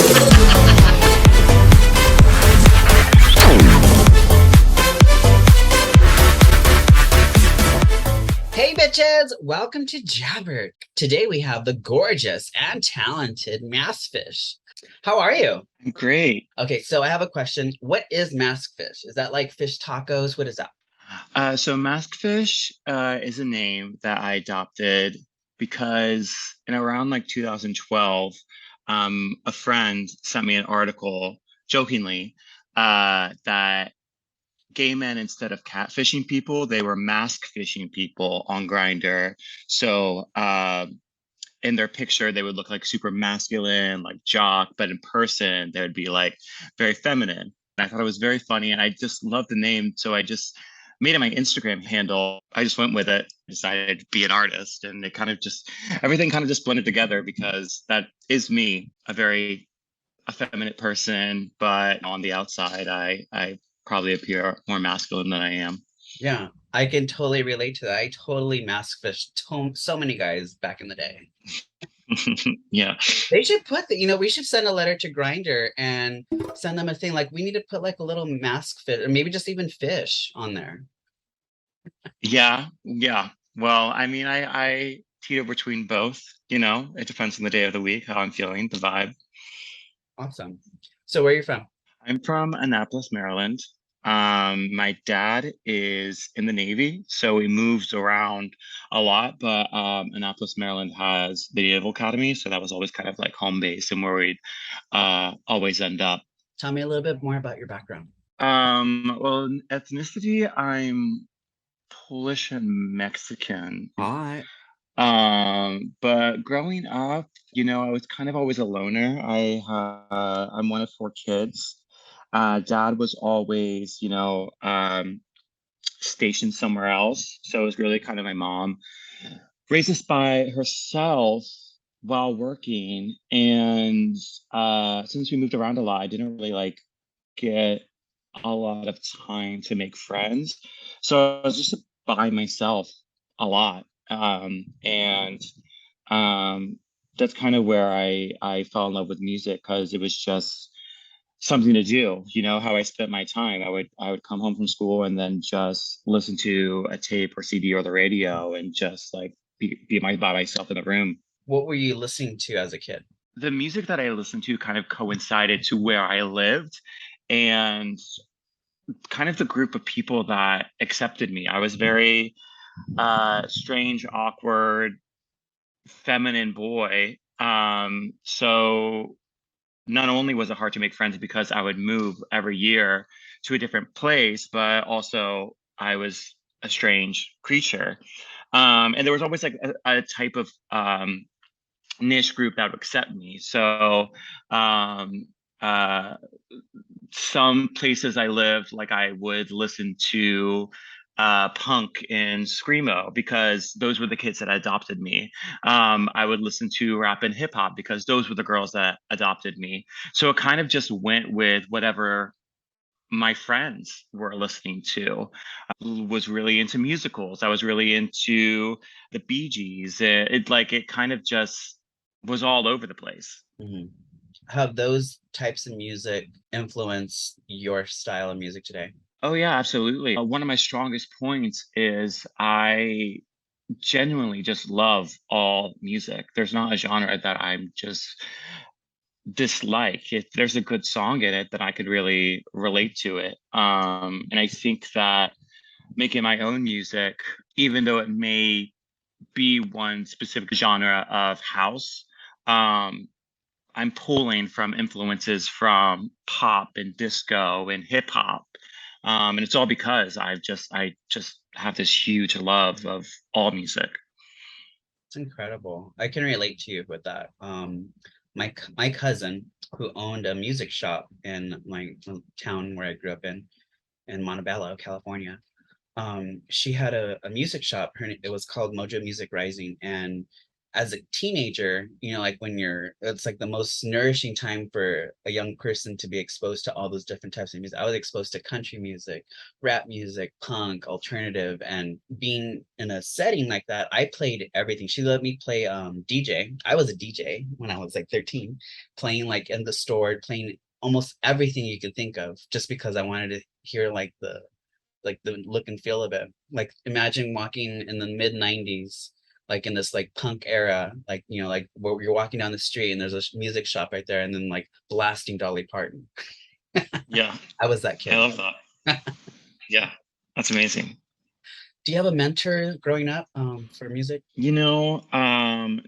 Hey bitches, welcome to Jabbr. Today we have the gorgeous and talented MascFish. How are you? Great. Okay, so I have a question. What is MascFish? Is that like fish tacos? What is that? So MascFish is a name that I adopted because in around like 2012, a friend sent me an article jokingly that gay men, instead of catfishing people, they were mask fishing people on Grindr. So in their picture, they would look like super masculine, like jock, but in person, they would be like very feminine. And I thought it was very funny, and I just loved the name, so I just made it my Instagram handle. I just went with it, decided to be an artist, and it kind of just everything kind of just blended together because that is me, a very effeminate person, but on the outside, I probably appear more masculine than I am. Yeah, I can totally relate to that. I totally MascFished so many guys back in the day. Yeah. They should put that, we should send a letter to Grindr and send them a thing like we need to put like a little mask fit or maybe just even fish on there. Yeah, yeah. Well, I mean, I teeter between both, it depends on the day of the week, how I'm feeling, the vibe. Awesome. So where are you from? I'm from Annapolis, Maryland. My dad is in the Navy, so he moves around a lot, but Annapolis, Maryland has the Naval Academy, so that was always kind of like home base and where we'd always end up. Tell me a little bit more about your background. Well, ethnicity, I'm Polish and Mexican. Hot. But growing up, I was kind of always a loner. I'm one of four kids. Dad was always, stationed somewhere else. So it was really kind of my mom raised us by herself while working. And since we moved around a lot, I didn't really like get a lot of time to make friends. So I was just by myself a lot. And that's kind of where I fell in love with music because it was just something to do. How I spent my time. I would come home from school and then just listen to a tape or CD or the radio and just like by myself in the room. What were you listening to as a kid? The music that I listened to kind of coincided to where I lived and kind of the group of people that accepted me. I was very strange, awkward, feminine boy. So not only was it hard to make friends because I would move every year to a different place, but also I was a strange creature. And there was always like a type of niche group that would accept me. So um, uh, some places I lived, like I would listen to punk and screamo because those were the kids that adopted me. I would listen to rap and hip hop because those were the girls that adopted me. So it kind of just went with whatever my friends were listening to. I was really into musicals. I was really into the Bee Gees. It kind of just was all over the place. Mhm. Have those types of music influenced your style of music today? Oh yeah, absolutely. One of my strongest points is I genuinely just love all music. There's not a genre that I'm just dislike. If there's a good song in it, then I could really relate to it. And I think that making my own music, even though it may be one specific genre of house, um, I'm pulling from influences from pop and disco and hip hop. And it's all because I just have this huge love of all music. It's incredible. I can relate to you with that. My cousin who owned a music shop in my town where I grew up in Montebello, California. She had a music shop. It was called Mojo Music Rising, and as a teenager, like when it's like the most nourishing time for a young person to be exposed to all those different types of music. I was exposed to country music, rap music, punk, alternative, and being in a setting like that, I played everything. She let me play DJ. I was a DJ when I was like 13, playing like in the store, playing almost everything you could think of, just because I wanted to hear like the look and feel of it. Like imagine walking in the mid 90s, like in this like punk era, like like where you're walking down the street and there's a music shop right there and then like blasting Dolly Parton. Yeah, I was that I kid. love that. Yeah, that's amazing. Do you have a mentor growing up for music? No. I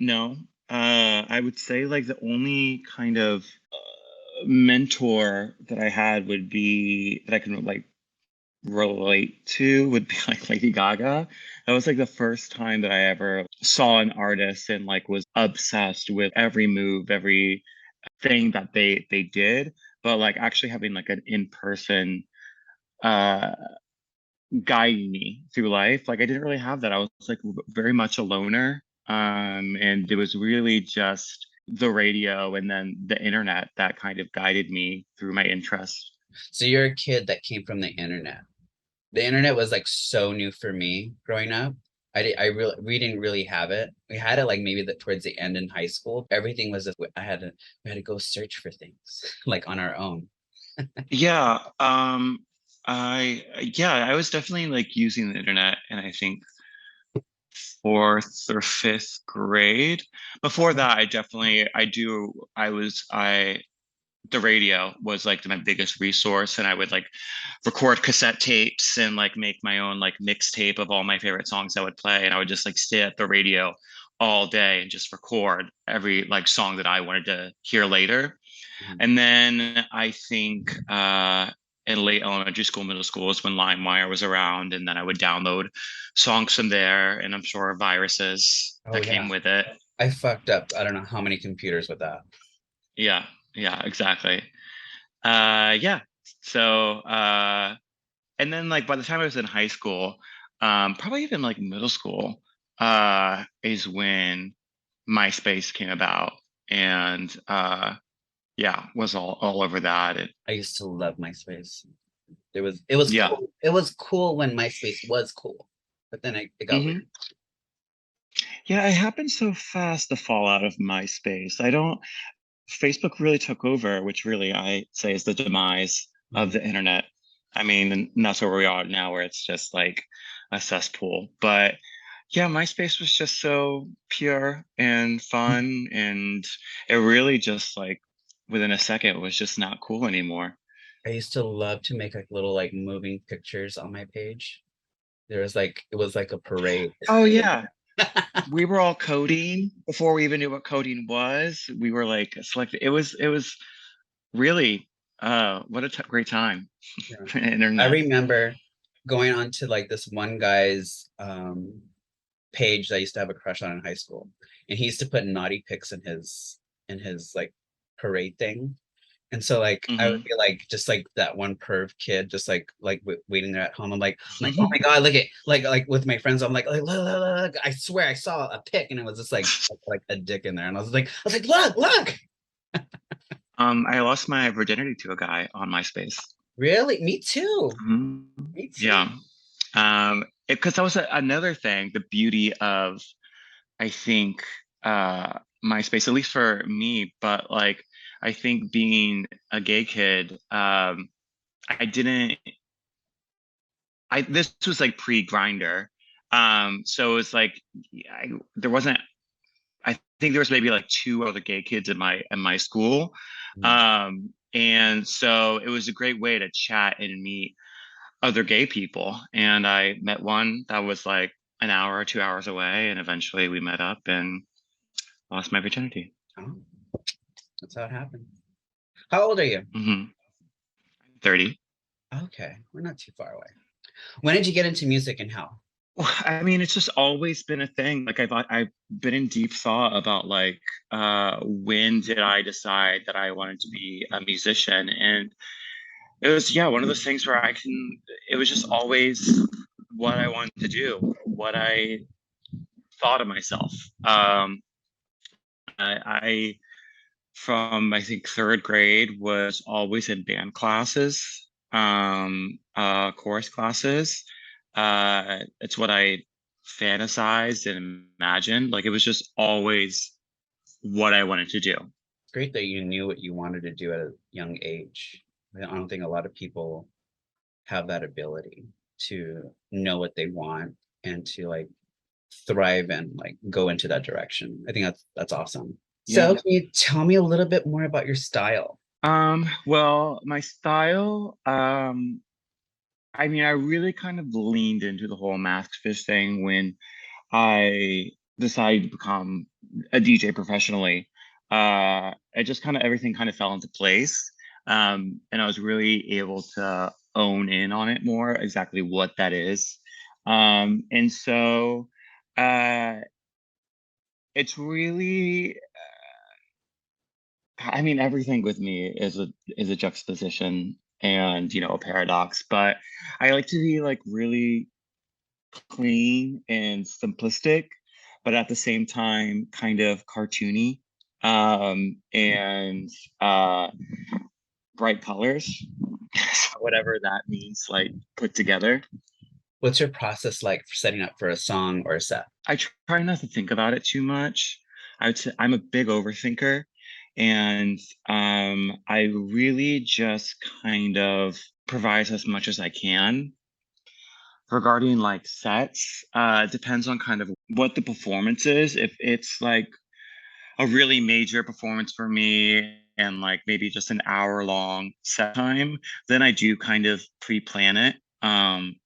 would say like the only kind of mentor that I had would be that I can like relate to would be like Lady Gaga. That was like the first time that I ever saw an artist and like was obsessed with every move, every thing that they did. But like actually having like an in-person uh guiding me through life, like I didn't really have that. I was like very much a loner. And it was really just the radio and then the internet that kind of guided me through my interests. So you're a kid that came from the internet. The internet was like so new for me growing up. We didn't really have it. We had it like maybe towards the end in high school. Everything was just, we had to go search for things like on our own. Yeah, I was definitely like using the internet, and I think fourth or fifth grade. Before that, I the radio was like my biggest resource, and I would like record cassette tapes and like make my own like mixtape of all my favorite songs I would play, and I would just like stay at the radio all day and just record every like song that I wanted to hear later. Mhm. And then I think in late elementary school, middle school is when LimeWire was around, and then I would download songs from there, and I'm sure viruses Oh that came yeah. with it. I fucked up. I don't know how many computers with that. Yeah, yeah, exactly. Yeah. So, and then like by the time I was in high school, probably even like middle school, is when MySpace came about, and yeah, was all over that. I used to love MySpace. It was Yeah. cool. It was cool when MySpace was cool, but then it got Hmm. weird. Yeah, it happened so fast, the fallout of MySpace. I don't, Facebook really took over, which really I say is the demise of Mhm. the internet. I mean, and that's where we are now, where it's just like a cesspool. But yeah, MySpace was just so pure and fun, and it really just like within a second was just not cool anymore. I used to love to make like little like moving pictures on my page. It was like a parade. Oh yeah, we were all coding before we even knew what coding was. We were like selected. It was really what a great time. Yeah. I Internet. remember going on to like this one guy's page that I used to have a crush on in high school. And he used to put naughty pics in his like parade thing. And so like I would Hmm. be like just like that one perv kid just like waiting there at home. I'm like, oh my God, look at like with my friends. I'm like, look, look, look, look. I swear I saw a pic and it was just like a dick in there. And I was like, look, look. I lost my virginity to a guy on MySpace. Really? Me too. Mhm. Me too. Yeah. Because that was another thing, the beauty of, I think, MySpace, at least for me, but like, I think being a gay kid, I didn't, this was like pre-Grinder. So it was like, there wasn't, I think there was maybe like two other gay kids in my school. Mm. And so it was a great way to chat and meet other gay people. And I met one that was like an hour or 2 hours away, and eventually we met up and lost my virginity. Oh, that's how it happened. How old are you? Hmm. 30. Okay, we're not too far away. When did you get into music and how? Well, I mean, it's just always been a thing. Like I've been in deep thought about like when did I decide that I wanted to be a musician? And it was, yeah, one of those things where it was just always what I wanted to do, what I thought of myself. I from I think third grade was always in band classes, chorus classes. It's what I fantasized and imagined. Like it was just always what I wanted to do. It's great that you knew what you wanted to do at a young age. I don't think a lot of people have that ability to know what they want and to like thrive and like go into that direction. I think that's awesome. So Yeah. can you tell me a little bit more about your style? Well, my style, I mean, I really kind of leaned into the whole MascFish thing when I decided to become a DJ professionally. It just kind of everything kind of fell into place. And I was really able to own in on it more, exactly what that is. And so uh, it's really, I mean, everything with me is a juxtaposition and a paradox, but I like to be like really clean and simplistic, but at the same time, kind of cartoony, and uh, bright colors, whatever that means, like put together. What's your process like for setting up for a song or a set? I try not to think about it too much. I would say I'm a big overthinker, and I really just kind of provide as much as I can regarding like sets. It depends on kind of what the performance is. If it's like a really major performance for me and like maybe just an hour long set time, then I do kind of pre-plan it,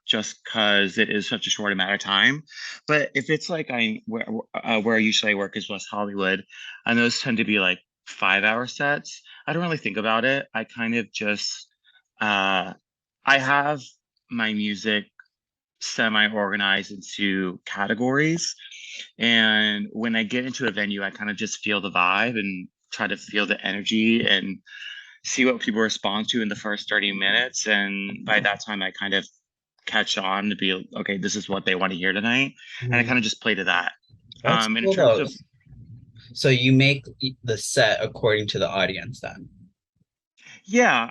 just because it is such a short amount of time. But if it's like where I usually work is West Hollywood, and those tend to be like 5 hour sets, I don't really think about it. I kind of just uh I have my music semi-organized into categories. And when I get into a venue, I kind of just feel the vibe and try to feel the energy and see what people respond to in the first 30 minutes. And by that time, I kind of catch on to be okay, this is what they want to hear tonight. And I Mhm. kind of just play to that. That's In cool terms though. of, So you make the set according to the audience then. yeah,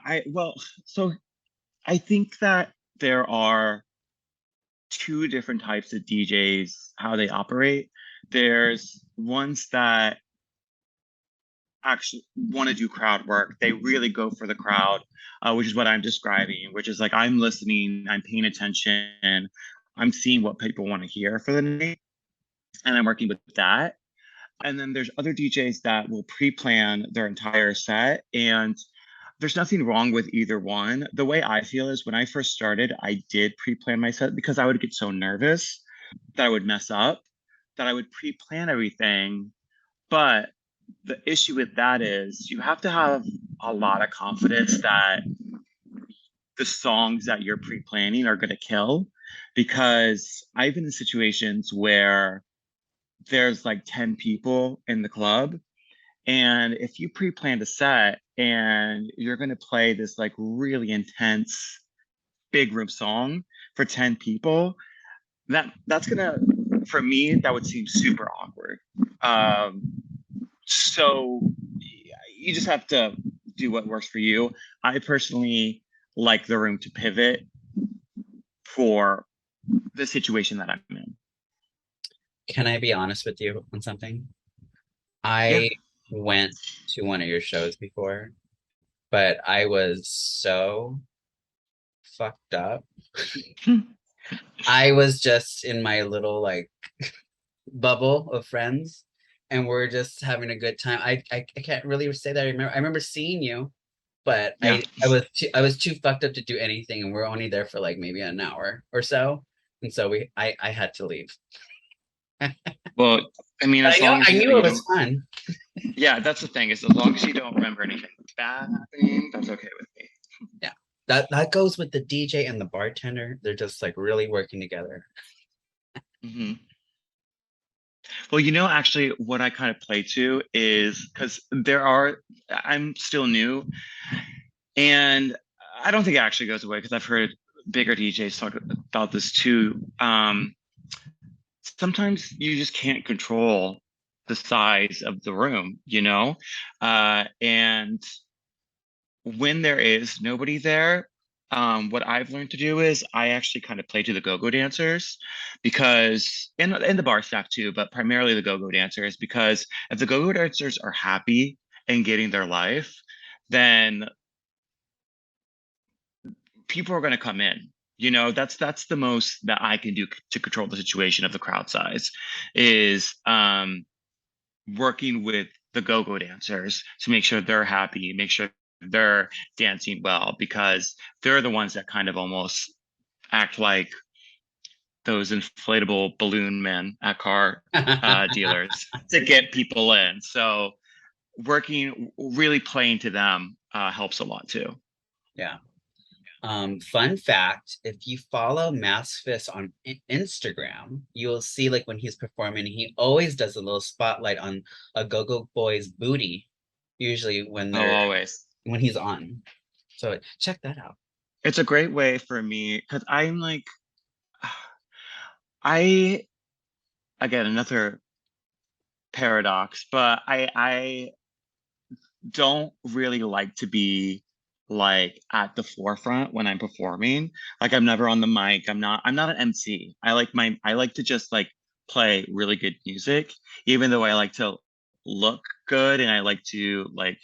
so I think that there are two different types of DJs, how they operate. There's ones that actually want to do crowd work. They really go for the crowd, which is what I'm describing, which is like I'm listening, I'm paying attention, I'm seeing what people want to hear for the night, and I'm working with that. And then there's other DJs that will pre-plan their entire set, and there's nothing wrong with either one. The way I feel is when I first started, I did pre-plan my set because I would get so nervous that I would mess up, that I would pre-plan everything. But the issue with that is you have to have a lot of confidence that the songs that you're pre-planning are going to kill, because I've been in situations where there's like 10 people in the club, and if you pre-planned a set and you're going to play this like really intense big room song for 10 people, that's going to, for me, that would seem super awkward. um, so you just have to do what works for you. I personally like the room to pivot for the situation that I'm in. Can I be honest with you on something? Yeah. I went to one of your shows before, but I was so fucked up. I was just in my little like bubble of friends and we're just having a good time. I can't really say that I remember seeing you, but Yeah. I was too fucked up to do anything and we're only there for like maybe an hour or so. And so I had to leave. Well, I mean, But as long as I knew you it was don't, fun. yeah, that's the thing, is as long as you don't remember anything bad happening, that's okay with me. Yeah. That goes with the DJ and the bartender. They're just like really working together. Hmm. Well, actually, what I kind of play to is because I'm still new, and I don't think it actually goes away because I've heard bigger DJs talk about this too. Sometimes you just can't control the size of the room, and when there is nobody there, what I've learned to do is I actually kind of play to the go-go dancers, because in the bar staff too, but primarily the go-go dancers, because if the go-go dancers are happy and getting their life, then people are going to come in. That's the most that I can do to control the situation of the crowd size, is working with the go-go dancers to make sure they're happy, make sure they're dancing well, because they're the ones that kind of almost act like those inflatable balloon men at car dealers to get people in. So really playing to them helps a lot too. Yeah. Fun fact, if you follow MascFish on Instagram, you will see like when he's performing, he always does a little spotlight on a go-go boy's booty, usually Oh, always. when he's on. So check that out. It's a great way for me, because I'm like, I again, another paradox, but I don't really like to be like at the forefront when I'm performing. Like, I'm never on the mic. I'm not an MC. I like to just like play really good music, even though I like to look good and I like to, like,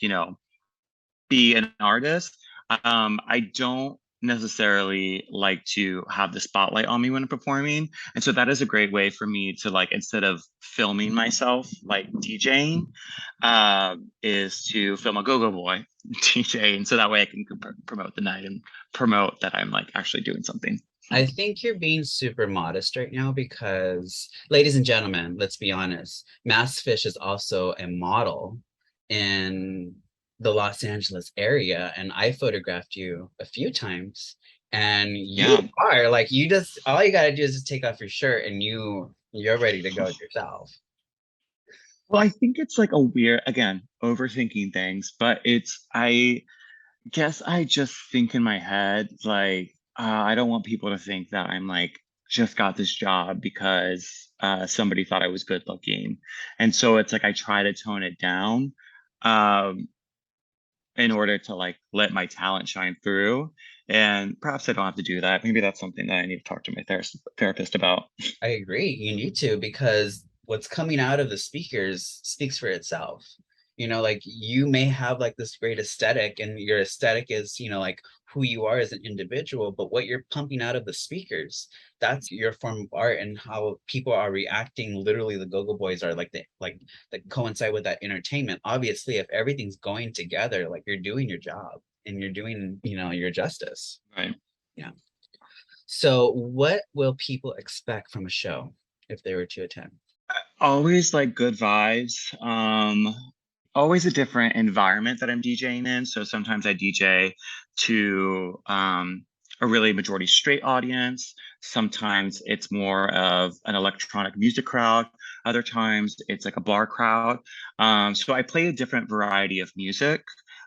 be an artist. I don't necessarily like to have the spotlight on me when I'm performing. And so that is a great way for me to, like, instead of filming myself like DJing, is to film a go-go boy DJ. And so that way I can promote the night and promote that I'm like actually doing something. I think you're being super modest right now because, ladies and gentlemen, let's be honest, MascFish is also a model in the Los Angeles area, and I photographed you a few times, and you Yeah. are like you just all you gotta do is just take off your shirt and you're ready to go yourself. Well, I think it's like a weird, again, overthinking things, but I guess I just think in my head, like, I don't want people to think that I'm like just got this job because somebody thought I was good looking. And so it's like I try to tone it down um, in order to like let my talent shine through. And perhaps I don't have to do that. Maybe that's something that I need to talk to my therapist about. I agree. You need to because what's coming out of the speakers speaks for itself. Like you may have like this great aesthetic, and your aesthetic is, like who you are as an individual, but what you're pumping out of the speakers, that's your form of art and how people are reacting. Literally, the go-go boys are like that coincide with that entertainment. Obviously, if everything's going together, like you're doing your job and you're doing, your justice. Right. Yeah. So, what will people expect from a show if they were to attend? Always like good vibes. Always a different environment that I'm DJing in. So sometimes I DJ to a really majority straight audience. Sometimes it's more of an electronic music crowd. Other times it's like a bar crowd. So I play a different variety of music.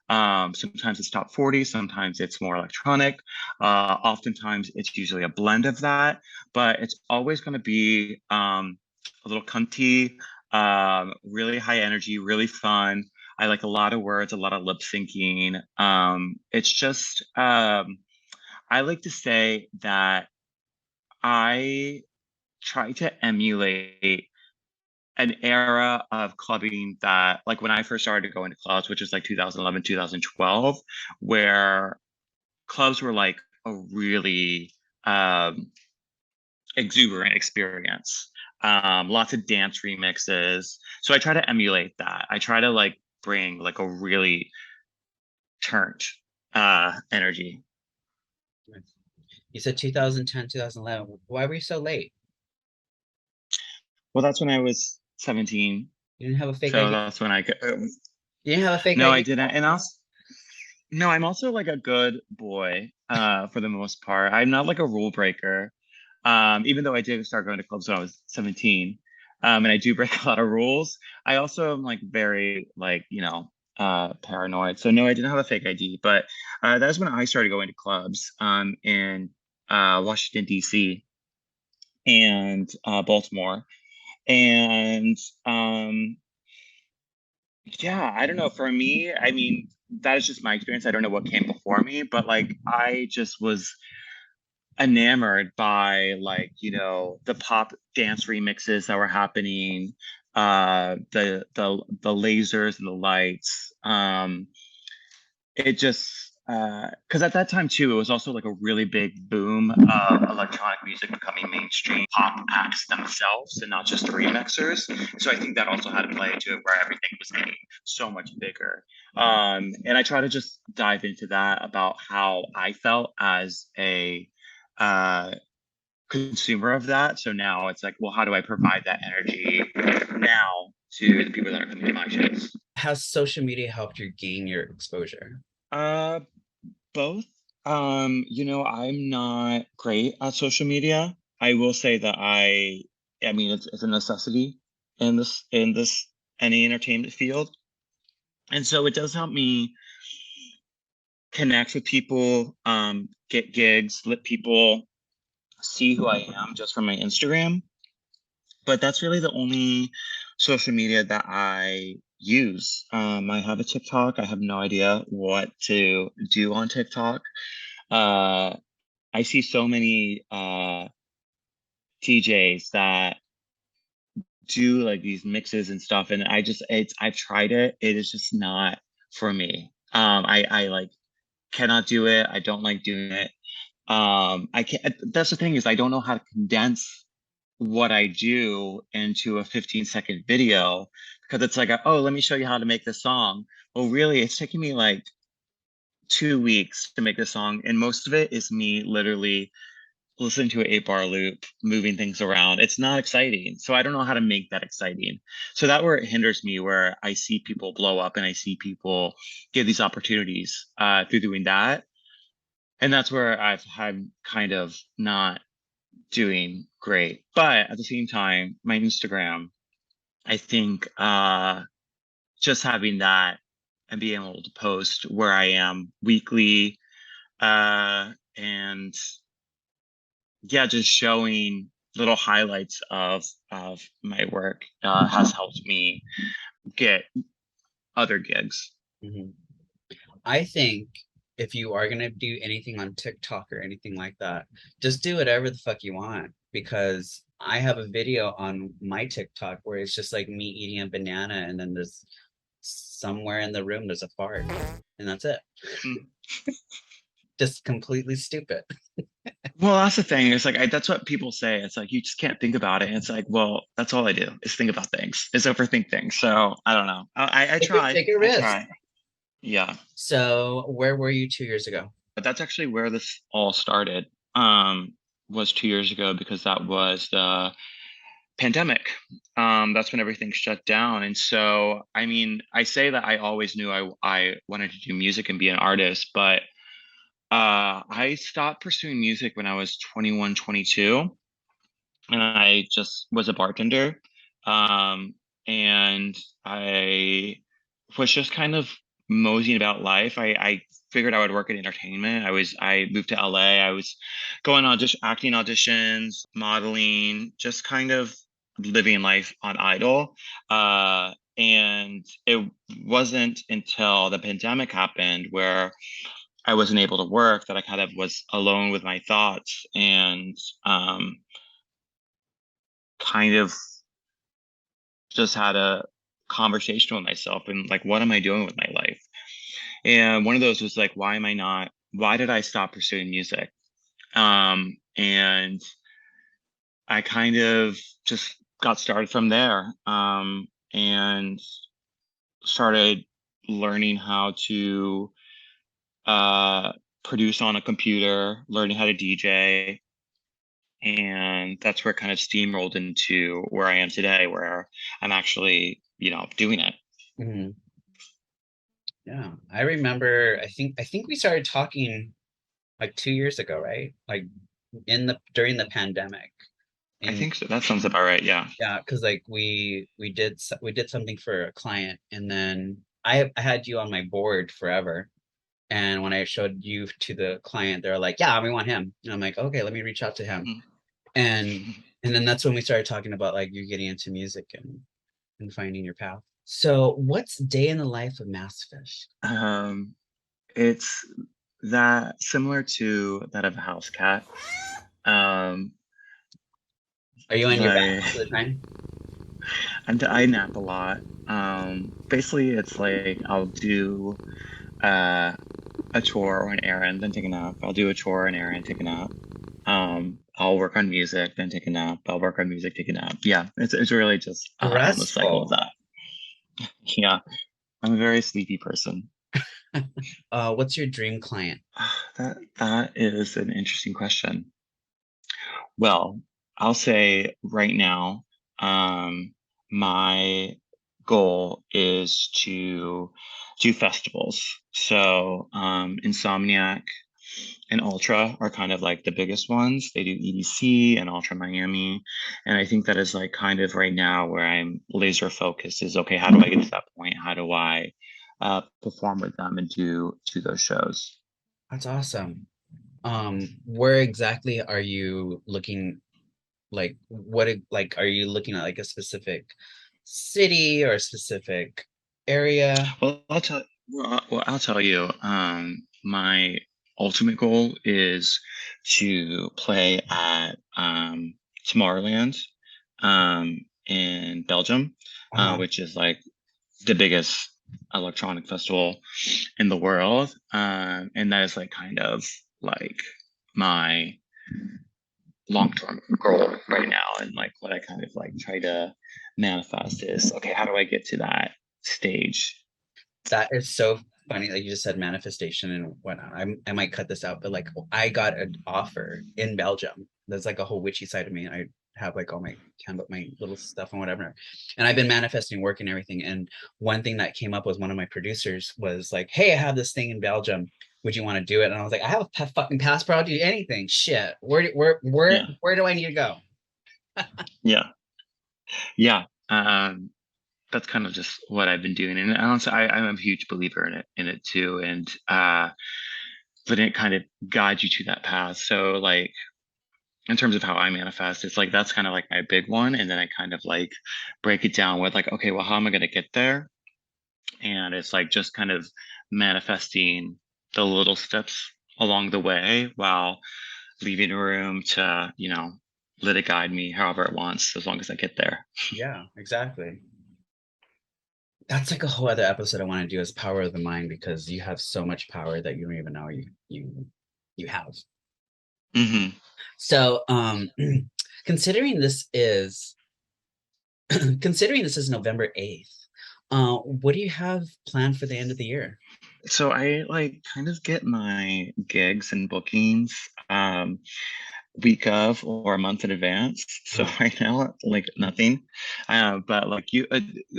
Sometimes it's top 40, sometimes it's more electronic. Oftentimes it's usually a blend of that, but it's always going to be a little cunty, really high energy, really fun. I like a lot of words, a lot of lip syncing. It's just, I like to say that I try to emulate an era of clubbing that, like when I first started going to clubs, which is like 2011, 2012, where clubs were like a really exuberant experience. Lots of dance remixes. So I try to emulate that. I try to like bring like a really turned energy. You said 2010, 2011. Why were you so late? Well, that's when I was 17. You didn't have a fake So ID? that's when I could. You didn't have a fake No, I ID? didn't. And also, no, I'm also like a good boy for the most part. I'm not like a rule breaker. Even though I did start going to clubs when I was 17, and I do break a lot of rules, I also am like very like, paranoid. So no, I didn't have a fake ID, but that was when I started going to clubs in Washington, D.C. and Baltimore. And Yeah, I don't know. For me, I mean, that is just my experience. I don't know what came before me, but like I just was enamored by like, the pop dance remixes that were happening, the lasers and the lights. It just because at that time too, it was also like a really big boom of electronic music becoming mainstream, pop acts themselves and not just the remixers. So I think that also had to play into it, where everything was getting so much bigger. And I try to just dive into that about how I felt as a uh consumer of that. So now it's like, well, how do I provide that energy now to the people that are coming to my shows? Has social media helped you gain your exposure? Uh, Both. I'm not great at social media. I will say that I mean, it's a necessity in this any entertainment field. And so it does help me connect with people, get gigs, let people see who I am just from my Instagram. But that's really the only social media that I use. I have a TikTok. I have no idea what to do on TikTok. Uh, I see so many TJs that do like these mixes and stuff, and I've tried it. It is just not for me. I like cannot do it. I don't like doing it. I can't. That's the thing, is I don't know how to condense what I do into a 15-second video, because it's like, oh, let me show you how to make this song. Well, really, it's taking me like 2 weeks to make this song, and most of it is me literally listen to an 8-bar loop, moving things around. It's not exciting. So I don't know how to make that exciting. So that where it hinders me, where I see people blow up and I see people get these opportunities through doing that. And that's where I've had kind of not doing great. But at the same time, my Instagram, I think just having that and being able to post where I am weekly, and yeah, just showing little highlights of my work has helped me get other gigs. Mhm. I think if you are gonna do anything on TikTok or anything like that, just do whatever the fuck you want. Because I have a video on my TikTok where it's just like me eating a banana, and then there's somewhere in the room there's a fart, and that's it. Mm. Just completely stupid. Well, that's the thing. It's like that's what people say. It's like you just can't think about it. And it's like, well, that's all I do is think about things, is overthink things. So I don't know. I try. Take a I risk. try. Yeah, So where were you 2 years ago? but that's actually where this all started. Um, was 2 years ago, because that was the pandemic. That's when everything shut down. And so, I mean, I say that I always knew I wanted to do music and be an artist, but I stopped pursuing music when I was 21, 22, and I just was a bartender. Um, and I was just kind of moseying about life. I figured I would work in entertainment. I moved to LA. I was going acting auditions, modeling, just kind of living life on idle. And it wasn't until the pandemic happened, where I wasn't able to work, that I kind of was alone with my thoughts, and um, kind of just had a conversation with myself, and like, what am I doing with my life? And one of those was like, why did I stop pursuing music? And I kind of just got started from there, and started learning how to uh, produce on a computer, learning how to DJ. And that's where it kind of steamrolled into where I am today, where I'm actually, doing it. Mhm. Yeah, I remember. I think we started talking like 2 years ago, right? Like in the during the pandemic. I And think so. That sounds about right. Yeah. yeah, because like we did something for a client, and then I had you on my board forever. And when I showed you to the client, they're like, "Yeah, we want him." And I'm like, "Okay, let me reach out to him." Mhm. And then that's when we started talking about like you getting into music and finding your path. So what's day in the life of MascFish? Um, it's that similar to that of a house cat. Um, Are you on your back like most of the time? I nap a lot. Basically it's like I'll do uh a chore or an errand, then take a nap. I'll do a chore, an errand, take a nap. I'll work on music, then take a nap. I'll work on music, take a nap. Yeah, it's really just a endless cycle of Restful. that. Yeah, I'm a very sleepy person. What's your dream client? That is an interesting question. Well, I'll say right now, my goal is to do festivals. So, Insomniac and Ultra are kind of like the biggest ones. They do EDC and Ultra Miami. And I think that is like kind of right now where I'm laser focused is okay, how do I get to that point? How do I perform with them and do those shows? That's awesome. Where exactly are you looking, like like are you looking at like a specific city or a specific area? I'll tell you. My ultimate goal is to play at Tomorrowland, in Belgium, Uh-huh. which is like the biggest electronic festival in the world, and that is like kind of like my long-term goal right now, and like what I kind of like try to manifest is okay, how do I get to that stage? That is so funny. Like you just said manifestation and whatnot. I might cut this out, but like I got an offer in Belgium. There's like a whole witchy side of me. I have like all my my little stuff and whatever. And I've been manifesting work and everything. And one thing that came up was one of my producers was like, "Hey, I have this thing in Belgium. Would you want to do it?" And I was like, "I have a fucking passport. I'll do anything. Shit. Yeah, Where do I need to go?" yeah, yeah. That's kind of just what I've been doing, and honestly, I'm a huge believer in it too, and letting it kind of guide you to that path. So, like in terms of how I manifest, it's like that's kind of like my big one, and then I kind of like break it down with like, okay, well, how am I going to get there? And it's like just kind of manifesting the little steps along the way while leaving room to, let it guide me however it wants, as long as I get there. Yeah, exactly. That's like a whole other episode I want to do is power of the mind because you have so much power that you don't even know you have. Hmm. So considering this is considering this is November 8th, what do you have planned for the end of the year? So I like kind of get my gigs and bookings week of or a month in advance. So Uh, right now, like nothing. But like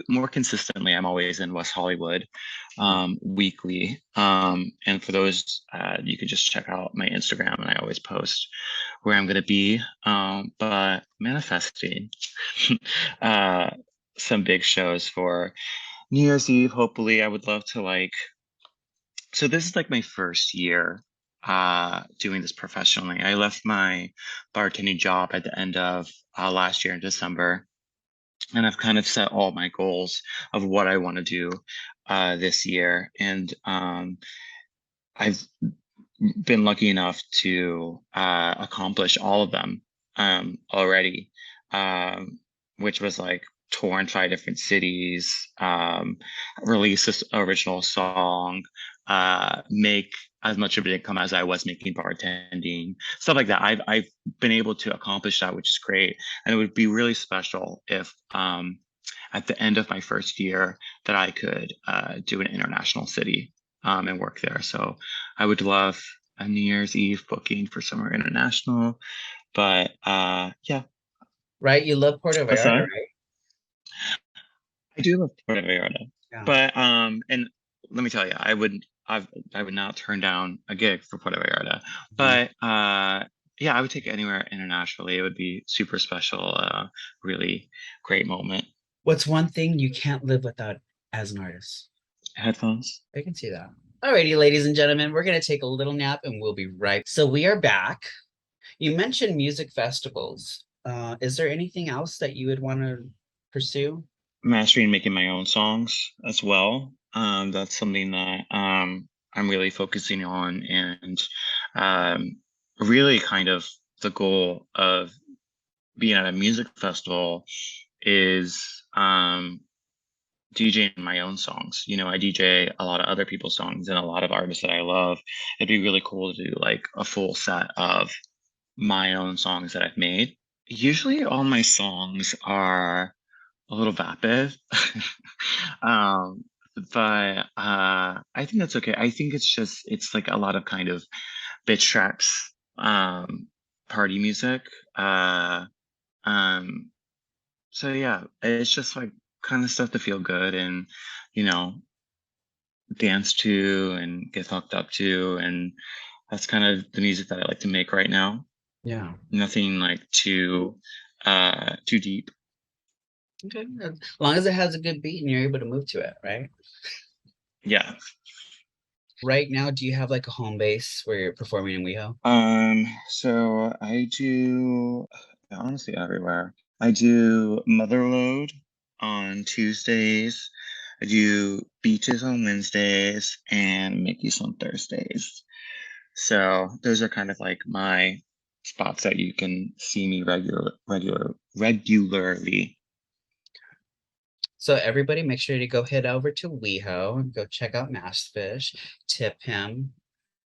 more consistently, I'm always in West Hollywood uh, weekly. And for those, you can just check out my Instagram, and I always post where I'm going to be. But manifesting uh, some big shows for New Year's Eve. Hopefully, I would love to like. So this is like my first year doing this professionally. I left my bartending job at the end of last year in December, and I've kind of set all my goals of what I want to do this year. And I've been lucky enough to accomplish all of them already, um, which was like tour in 5 different cities, release this original song, make as much of an income as I was making bartending, stuff like that. I've been able to accomplish that, which is great, and it would be really special if at the end of my first year that I could do an international city and work there. So I would love a New Year's Eve booking for somewhere international. But yeah, right? You love Puerto what's Vallarta, that? right? I do love Puerto Vallarta. Yeah. But and let me tell you, I would not turn down a gig for Puerto Vallarta. Mhm. But yeah, I would take it anywhere internationally. It would be super special, really great moment. What's one thing you can't live without as an artist? Headphones. I can see that. Alrighty, ladies and gentlemen, we're gonna take a little nap and we'll be right. So we are back. You mentioned music festivals. Is there anything else that you would want to pursue? mastering and making my own songs as well. That's something that I'm really focusing on, and really kind of the goal of being at a music festival is DJing my own songs. You know, I DJ a lot of other people's songs and a lot of artists that I love. It'd be really cool to do like a full set of my own songs that I've made. Usually all my songs are a little vapid. um, but I think that's okay. I think it's like a lot of kind of bitch traps, party music. Um, so yeah, it's just like kind of stuff to feel good and, you know, dance to and get hooked up to. And that's kind of the music that I like to make right now. Yeah. Nothing like too deep. Okay. As long as it has a good beat and you're able to move to it, right? Yeah. Right now, do you have like a home base where you're performing in WeHo? So I do honestly everywhere. I do Motherload on Tuesdays. I do Beaches on Wednesdays and Mickey's on Thursdays. So those are kind of like my spots that you can see me regularly. So everybody make sure to go head over to WeHo and go check out MascFish, tip him,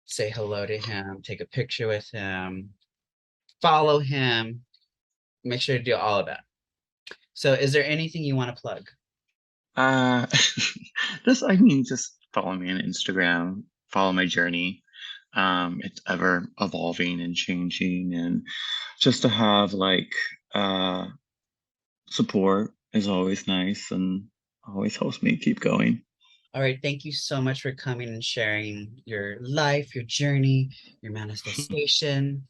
say hello to him, take a picture with him, follow him, make sure to do all of that. So is there anything you want to plug? Just follow me on Instagram, follow my journey. It's ever evolving and changing, and just to have like support is always nice and always helps me keep going. All right, thank you so much for coming and sharing your life, your journey, your manifestation,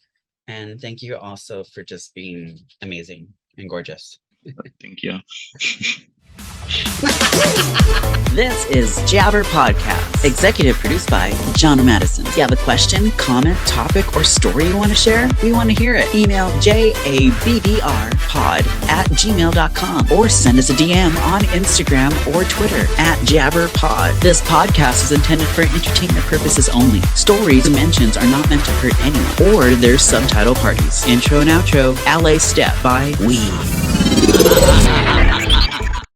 and thank you also for just being amazing and gorgeous. Thank you. This is Jabbr Podcast, executive produced by Jono Madison. If you have a question, comment, topic, or story you want to share, we want to hear it. Email jabbrpod@gmail.com or send us a DM on Instagram or Twitter @JabbrPod. This podcast is intended for entertainment purposes only. Stories and mentions are not meant to hurt anyone or their subtitle parties. Intro and outro, LA Step by We.